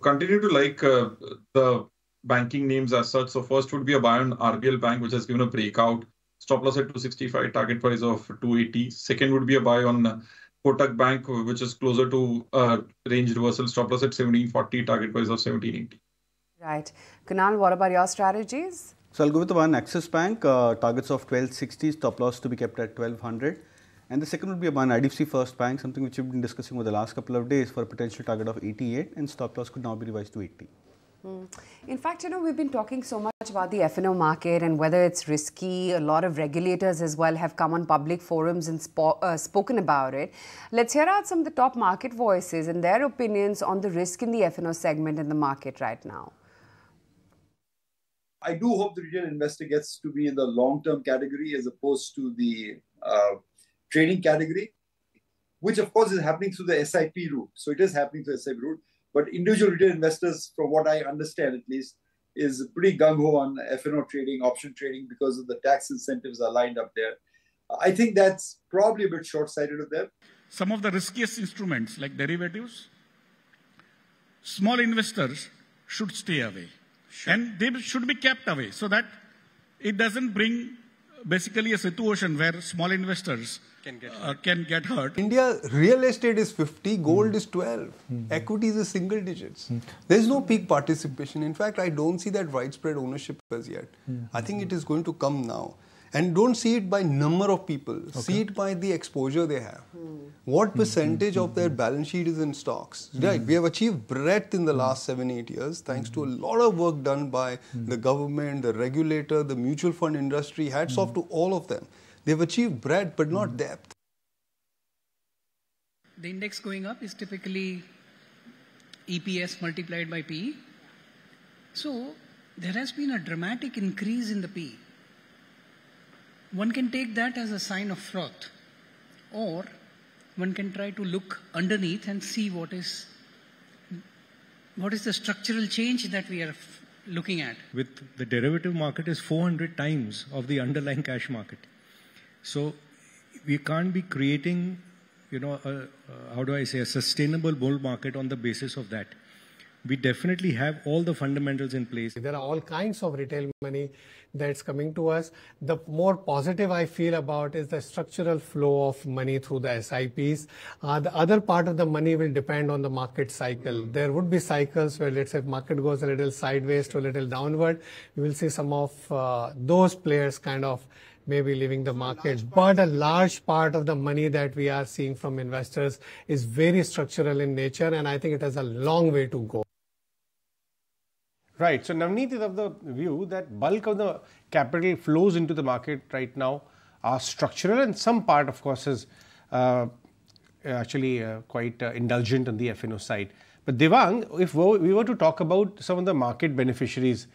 Continue to like the banking names as such. So first would be a buy on RBL Bank, which has given a breakout. Stop loss at 265, target price of 280. Second would be a buy on Kotak Bank, which is closer to range reversal, stop loss at 1740, target price of 1780. Right. Kunal, what about your strategies? So I'll go with the one Axis Bank, targets of 1260, stop loss to be kept at 1200. And the second would be a one IDFC First Bank, something which we've been discussing over the last couple of days, for a potential target of 88, and stop loss could now be revised to 80. In fact, you know, we've been talking so much about the F&O market and whether it's risky. A lot of regulators as well have come on public forums and spoken about it. Let's hear out some of the top market voices and their opinions on the risk in the F&O segment in the market right now. I do hope the retail investor gets to be in the long-term category as opposed to the trading category, which of course is happening through the SIP route. So it is happening through the SIP route. But individual retail investors, from what I understand at least, is pretty gung-ho on F&O trading, option trading, because of the tax incentives are lined up there. I think that's probably a bit short-sighted of them. Some of the riskiest instruments like derivatives, small investors should stay away. Sure. And they should be kept away so that it doesn't bring basically a situation where small investors can get hurt. India real estate is 50, gold is 12, equities is single digits. There's no peak participation. In fact, I don't see that widespread ownership as yet. I think it is going to come now. And don't see it by number of people, see it by the exposure they have. What percentage of their balance sheet is in stocks? Right, we have achieved breadth in the last 7-8 years thanks to a lot of work done by the government, the regulator, the mutual fund industry. Hats off to all of them. They've achieved breadth but not depth. The index going up is typically EPS multiplied by PE. So there has been a dramatic increase in the PE. One can take that as a sign of froth, or one can try to look underneath and see what is the structural change that we are looking at. With the derivative market is 400 times of the underlying cash market. So we can't be creating, you know, a sustainable bull market on the basis of that. We definitely have all the fundamentals in place. There are all kinds of retail money that's coming to us. The more positive I feel about is the structural flow of money through the SIPs. The other part of the money will depend on the market cycle. There would be cycles where, let's say, if market goes a little sideways to a little downward, you will see some of those players kind of may be leaving the market. But a large part of the money that we are seeing from investors is very structural in nature, and I think it has a long way to go. Right. So Navneet is of the view that bulk of the capital flows into the market right now are structural, and some part, of course, is actually quite indulgent on the F&O side. But Devang, if we were to talk about some of the market beneficiaries,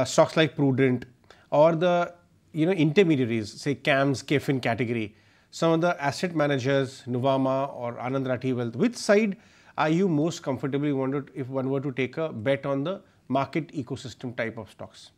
stocks like Prudent or the intermediaries, say CAMS, KFIN category, some of the asset managers, Nuvama or Anand Rathi Wealth, which side are you most comfortably wanted if one were to take a bet on the market ecosystem type of stocks?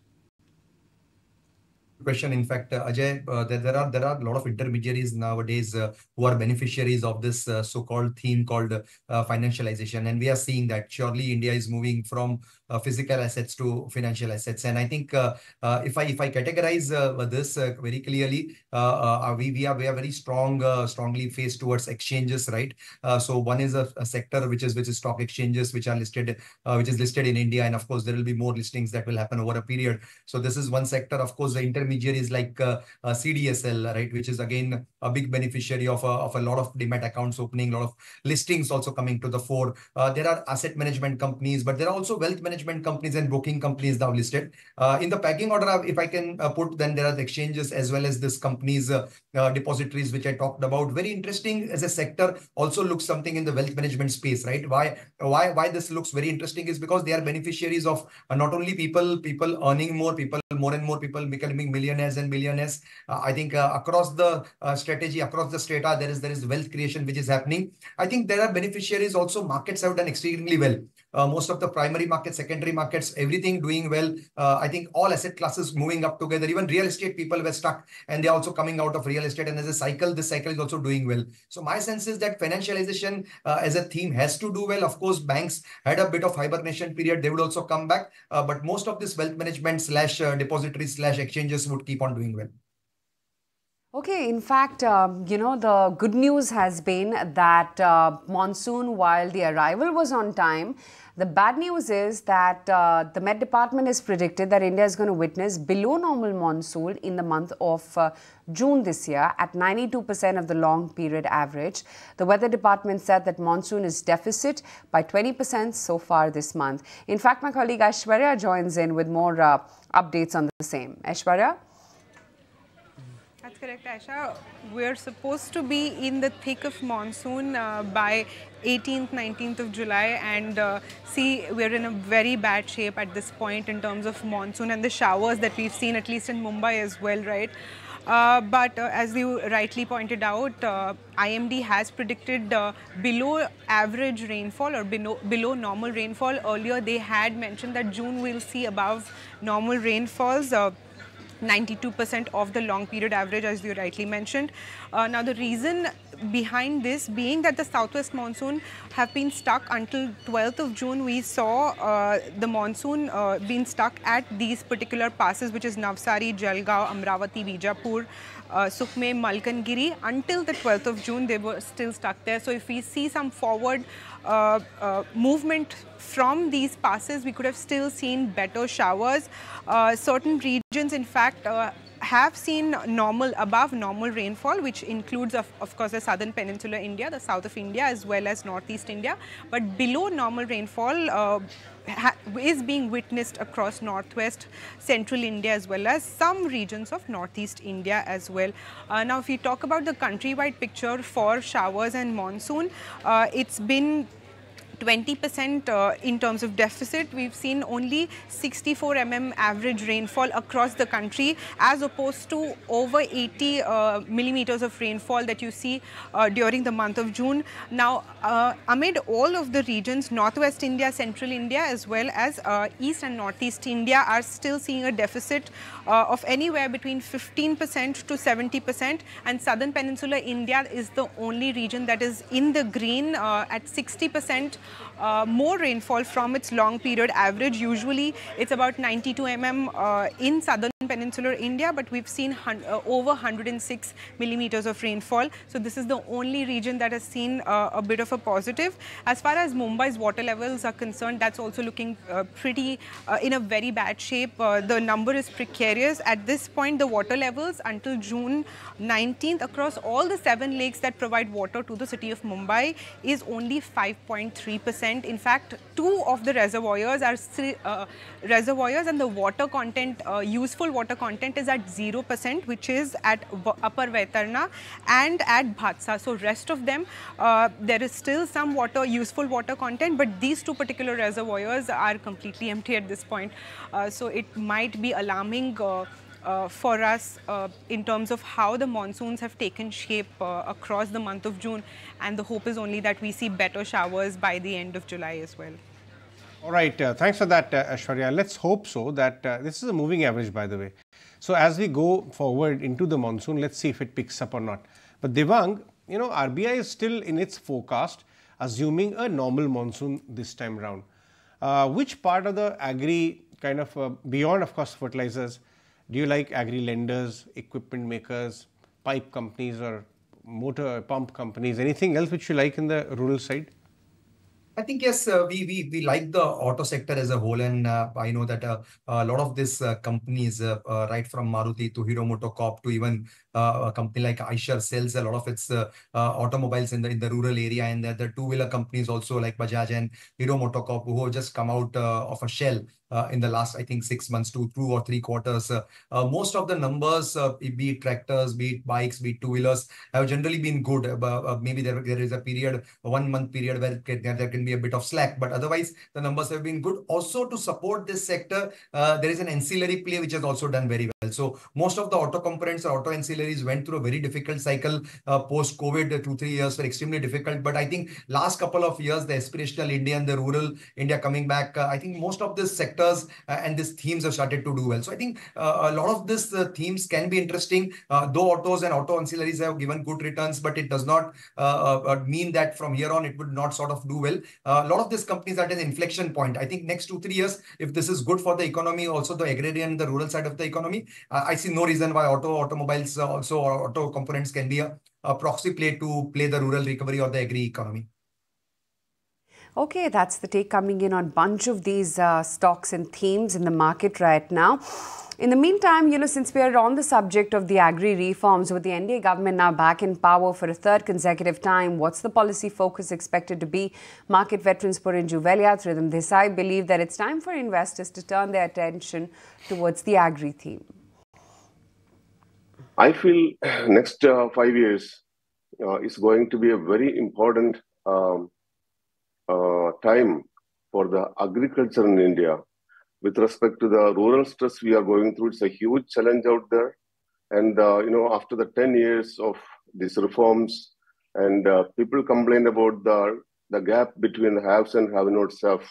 Question. In fact, Ajay, there are a lot of intermediaries nowadays who are beneficiaries of this so-called theme called financialization, and we are seeing that surely India is moving from physical assets to financial assets. And I think if I categorize this very clearly, we are very strongly faced towards exchanges, right? So one is a sector which is stock exchanges which are listed, which is listed in India, and of course there will be more listings that will happen over a period. So this is one sector. Of course, the intermediaries like CDSL, right, which is again a big beneficiary of a lot of demat accounts opening, a lot of listings also coming to the fore. There are asset management companies, but there are also wealth management companies and broking companies now listed. In the packing order, if I can put, then there are the exchanges as well as this companies, depositories, which I talked about. Very interesting as a sector. Also looks something in the wealth management space, right? Why this looks very interesting is because they are beneficiaries of not only people earning more, more and more people becoming millionaires and billionaires. I think across the strategy, across the strata, there is wealth creation which is happening. I think there are beneficiaries also. Markets have done extremely well. Most of the primary markets, secondary markets, everything doing well. I think all asset classes moving up together. Even real estate people were stuck and they're also coming out of real estate. And as a cycle, this cycle is also doing well. So my sense is that financialization as a theme has to do well. Of course, banks had a bit of hibernation period. They would also come back. But most of this wealth management / depositories / exchanges would keep on doing well. Okay, in fact, the good news has been that monsoon, while the arrival was on time, the bad news is that the Met Department has predicted that India is going to witness below normal monsoon in the month of June this year at 92% of the long period average. The Weather Department said that monsoon is deficit by 20% so far this month. In fact, my colleague Aishwarya joins in with more updates on the same. Aishwarya? That's correct, Aisha. We're supposed to be in the thick of monsoon by 18th, 19th of July, and see, we're in a very bad shape at this point in terms of monsoon and the showers that we've seen, at least in Mumbai as well, right? But as you rightly pointed out, IMD has predicted below average rainfall or below normal rainfall. Earlier, they had mentioned that June will see above normal rainfalls. 92% of the long period average, as you rightly mentioned. Now, the reason behind this being that the southwest monsoon have been stuck until 12th of June. We saw the monsoon being stuck at these particular passes, which is Navsari, Jalgaon, Amravati, Bijapur, Sukhme, Malkangiri. Until the 12th of June, they were still stuck there. So if we see some forward movement from these passes, we could have still seen better showers. Certain regions, in fact, have seen above normal rainfall, which includes, of course, the southern peninsular India, the south of India, as well as northeast India. But below normal rainfall is being witnessed across northwest, central India, as well as some regions of northeast India as well. Now, if we talk about the countrywide picture for showers and monsoon, it's been 20% in terms of deficit. We've seen only 64 mm average rainfall across the country, as opposed to over 80 millimeters of rainfall that you see during the month of June. Now, amid all of the regions, northwest India, central India, as well as east and northeast India are still seeing a deficit of anywhere between 15% to 70%, and southern peninsular India is the only region that is in the green at 60% more rainfall from its long period average. Usually it's about 92 mm in southern peninsular India, but we've seen over 106 millimeters of rainfall. So this is the only region that has seen a bit of a positive. As far as Mumbai's water levels are concerned, that's also looking pretty in a very bad shape. The number is precarious. At this point, the water levels until June 19th across all the 7 lakes that provide water to the city of Mumbai is only 5.3%. In fact, 2 of the reservoirs are reservoirs, and the water content, useful water content, is at 0%, which is at Upper Vaitarna and at Bhatsa. So rest of them, there is still some useful water content, but these 2 particular reservoirs are completely empty at this point. So it might be alarming for us in terms of how the monsoons have taken shape across the month of June, and the hope is only that we see better showers by the end of July as well. All right, thanks for that, Aishwarya. Let's hope so that this is a moving average, by the way. So as we go forward into the monsoon, let's see if it picks up or not. But Devang, you know, RBI is still in its forecast assuming a normal monsoon this time round. Which part of the agri kind of beyond, of course, fertilizers, do you like agri lenders, equipment makers, pipe companies or motor pump companies? Anything else which you like in the rural side? I think, yes, we like the auto sector as a whole, and I know that a lot of these companies, right from Maruti to Hero MotoCorp to even a company like Eicher, sells a lot of its automobiles in the rural area, and the two-wheeler companies also like Bajaj and Hero MotoCorp, who have just come out of a shell in the last, I think, 6 months to 2 or 3 quarters. Most of the numbers, be it tractors, be it bikes, be it two-wheelers, have generally been good. Maybe there is a period, a 1 month period, where there can be a bit of slack, but otherwise the numbers have been good. Also, to support this sector, there is an ancillary play which has also done very well. So most of the auto components or auto ancillaries went through a very difficult cycle post-COVID. 2-3 years were extremely difficult, but I think last couple of years, the aspirational India and the rural India coming back, I think most of this sector and these themes have started to do well. So I think a lot of these themes can be interesting, though autos and auto ancillaries have given good returns, but it does not mean that from here on it would not sort of do well. A lot of these companies are at an inflection point. I think next 2-3 years, if this is good for the economy, also the agrarian and the rural side of the economy, I see no reason why automobiles also, or auto components, can be a proxy play to play the rural recovery or the agri economy. Okay, that's the take coming in on a bunch of these stocks and themes in the market right now. In the meantime, you know, since we are on the subject of the agri reforms, with the NDA government now back in power for a 3rd consecutive time, what's the policy focus expected to be? Market veterans Purinju Veliathridam Desai believe that it's time for investors to turn their attention towards the agri theme. I feel next 5 years is going to be a very important time for the agriculture in India. With respect to the rural stress we are going through, it's a huge challenge out there. And, you know, after the 10 years of these reforms, and people complain about the gap between the haves and have-nots have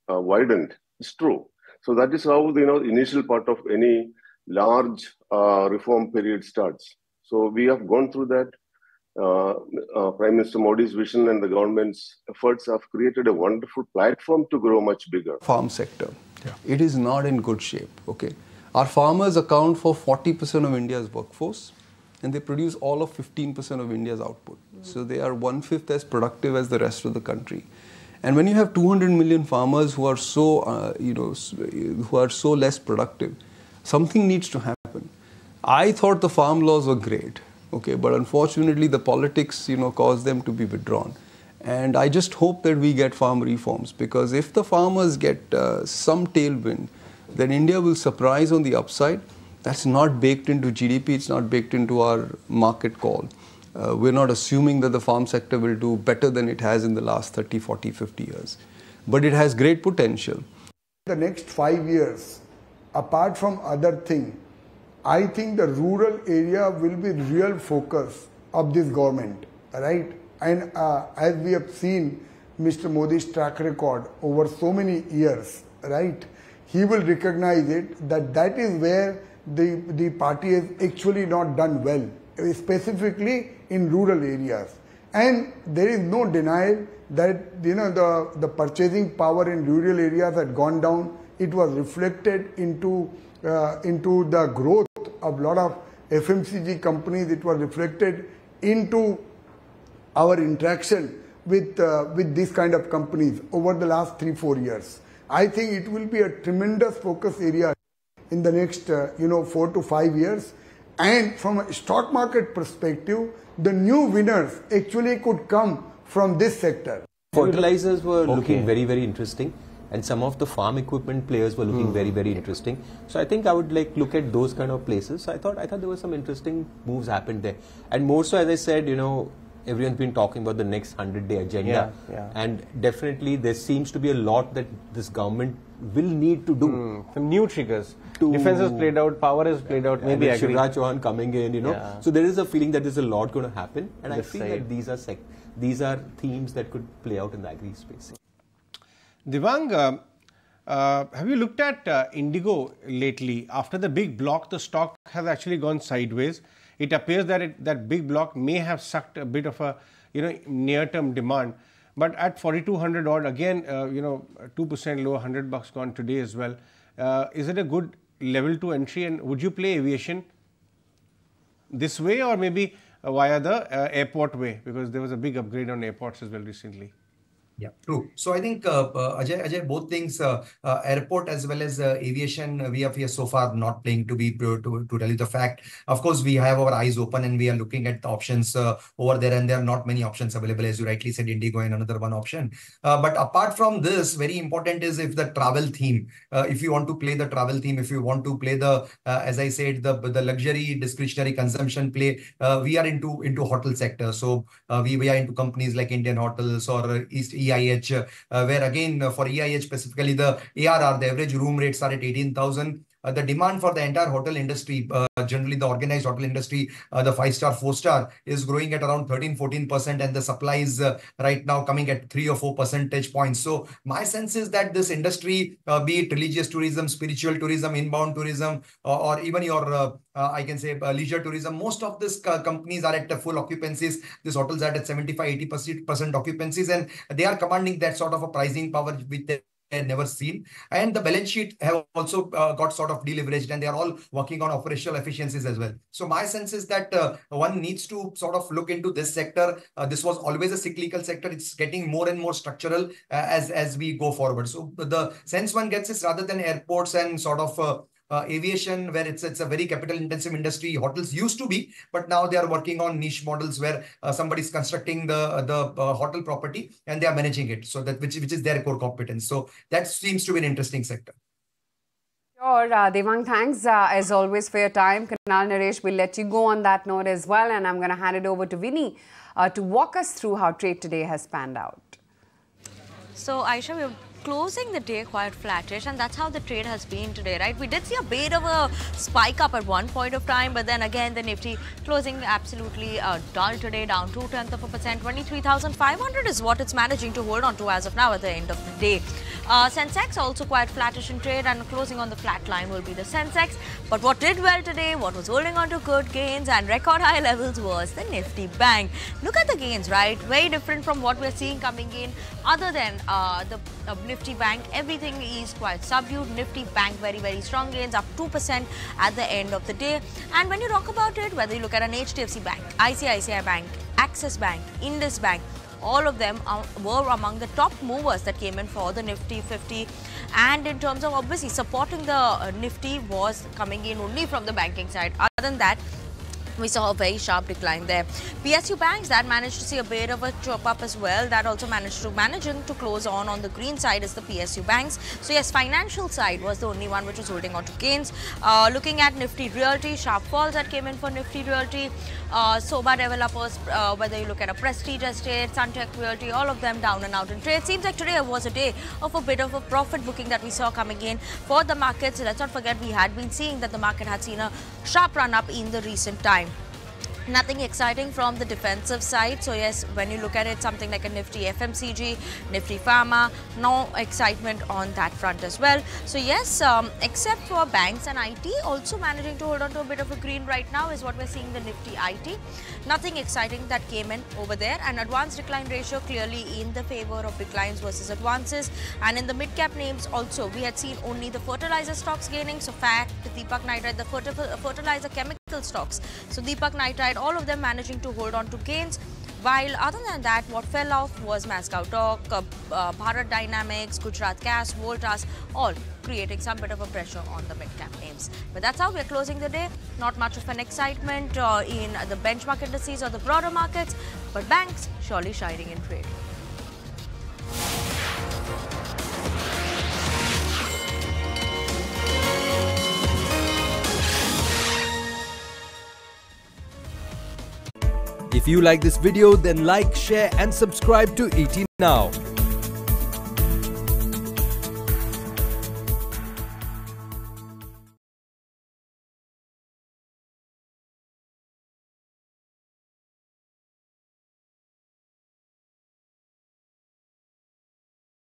widened. It's true. So that is how, you know, the initial part of any large reform period starts. So we have gone through that. Prime Minister Modi's vision and the government's efforts have created a wonderful platform to grow much bigger. Farm sector, it is not in good shape. Okay, our farmers account for 40% of India's workforce, and they produce all of 15% of India's output. So they are 1/5 as productive as the rest of the country. And when you have 200 million farmers who are so, who are so less productive, something needs to happen. I thought the farm laws were great. Okay, but unfortunately the politics, caused them to be withdrawn. And I just hope that we get farm reforms, because if the farmers get some tailwind, then India will surprise on the upside. That's not baked into GDP, it's not baked into our market call. We're not assuming that the farm sector will do better than it has in the last 30, 40, 50 years. But it has great potential. The next 5 years, apart from other things, I think the rural area will be real focus of this government, right? And as we have seen Mr. Modi's track record over so many years, right? He will recognize it that is where the party has actually not done well, specifically in rural areas. And there is no denial that the purchasing power in rural areas had gone down it was reflected into the growth of a lot of FMCG companies. It was reflected into our interaction with these kind of companies over the last 3-4 years. I think it will be a tremendous focus area in the next 4 to 5 years. And from a stock market perspective, the new winners actually could come from this sector. Fertilizers were looking very, very interesting, and some of the farm equipment players were looking very, very interesting. So I think I would like look at those kind of places. So I thought there were some interesting moves happened there, and more so, as I said, everyone's been talking about the next 100-day agenda, and definitely there seems to be a lot that this government will need to do. Some new triggers. Defense has played out, power has played out, maybe Shivraj Chauhan coming in, So there is a feeling that there's a lot going to happen, and I feel that these are themes that could play out in the agri space. Devang, have you looked at Indigo lately? After the big block, the stock has actually gone sideways. It appears that that big block may have sucked a bit of a near-term demand, but at 4,200 odd again, 2% lower, $100 gone today as well. Is it a good level to entry, and would you play aviation this way or maybe via the airport way, because there was a big upgrade on airports as well recently? Yeah, true. So I think Ajay, both things, airport as well as aviation, we are so far not playing to tell you the fact. Of course, we have our eyes open and we are looking at the options over there, and there are not many options available, as you rightly said, Indigo and another one option. But apart from this, very important is if the travel theme, if you want to play the travel theme, if you want to play the, as I said, the luxury discretionary consumption play, we are into hotel sector. So we are into companies like Indian Hotels or EIH, where again for EIH specifically, the ARR, the average room rates are at 18,000. The demand for the entire hotel industry, generally the organized hotel industry, the 5-star, 4-star is growing at around 13-14%, and the supply is right now coming at 3 or 4 percentage points. So my sense is that this industry, be it religious tourism, spiritual tourism, inbound tourism, or even your I can say leisure tourism, most of these companies are at full occupancies. These hotels are at 75-80% occupancies, and they are commanding that sort of a pricing power which they had never seen. And the balance sheet have also got sort of deleveraged, and they are all working on operational efficiencies as well. So my sense is that one needs to sort of look into this sector. This was always a cyclical sector. It's getting more and more structural as we go forward. So the sense one gets is, rather than airports and sort of aviation, where it's a very capital intensive industry, hotels used to be, but now they are working on niche models where somebody is constructing the hotel property and they are managing it, so that which is their core competence. So that seems to be an interesting sector. Sure, Devang, thanks as always for your time. Kunal, Naresh, we'll let you go on that note as well, and I'm going to hand it over to Vinny to walk us through how trade today has panned out. So Aisha, we're closing the day quite flattish, and that's how the trade has been today, right? We did see a bit of a spike up at one point of time, but then again the Nifty closing absolutely dull today, down 0.2%. 23,500 is what it's managing to hold on to as of now at the end of the day. Sensex also quite flattish in trade, and closing on the flat line will be the Sensex. But what did well today, what was holding on to good gains and record high levels, was the Nifty Bank. Look at the gains, right? Very different from what we're seeing coming in. Other than the Nifty Bank, everything is quite subdued. Nifty Bank, very, very strong gains, up 2% at the end of the day. And when you talk about it, whether you look at an HDFC Bank, ICICI Bank, Axis Bank, Indus Bank, all of them were among the top movers that came in for the Nifty 50. And in terms of obviously supporting the Nifty was coming in only from the banking side. Other than that, we saw a very sharp decline there. PSU banks, that managed to see a bit of a chop up as well. That also managed to close on the green side is the PSU banks. So yes, financial side was the only one which was holding on to gains. Looking at Nifty Realty, sharp falls that came in for Nifty Realty. Soba developers, whether you look at a Prestige Estate, Suntech Realty, all of them down and out in trade. Seems like today was a day of a bit of a profit booking that we saw coming in for the market. So let's not forget, we had been seeing that the market had seen a sharp run up in the recent time. Nothing exciting from the defensive side. So yes, when you look at it, something like a Nifty FMCG, Nifty Pharma, no excitement on that front as well. So yes, except for banks and IT, also managing to hold on to a bit of a green right now is what we're seeing the Nifty IT. Nothing exciting that came in over there, and advance decline ratio clearly in the favor of declines versus advances. And in the mid-cap names also, we had seen only the fertilizer stocks gaining. So fact, Deepak Nitrite, the fertilizer chemical stocks. So Deepak Nitrite, all of them managing to hold on to gains. While other than that, what fell off was Mascot Talk, Bharat Dynamics, Gujarat Gas, Voltas, all creating some bit of a pressure on the mid-cap names. But that's how we're closing the day. Not much of an excitement in the benchmark indices or the broader markets, but banks surely shining in trade. If you like this video, then like, share and subscribe to ET Now.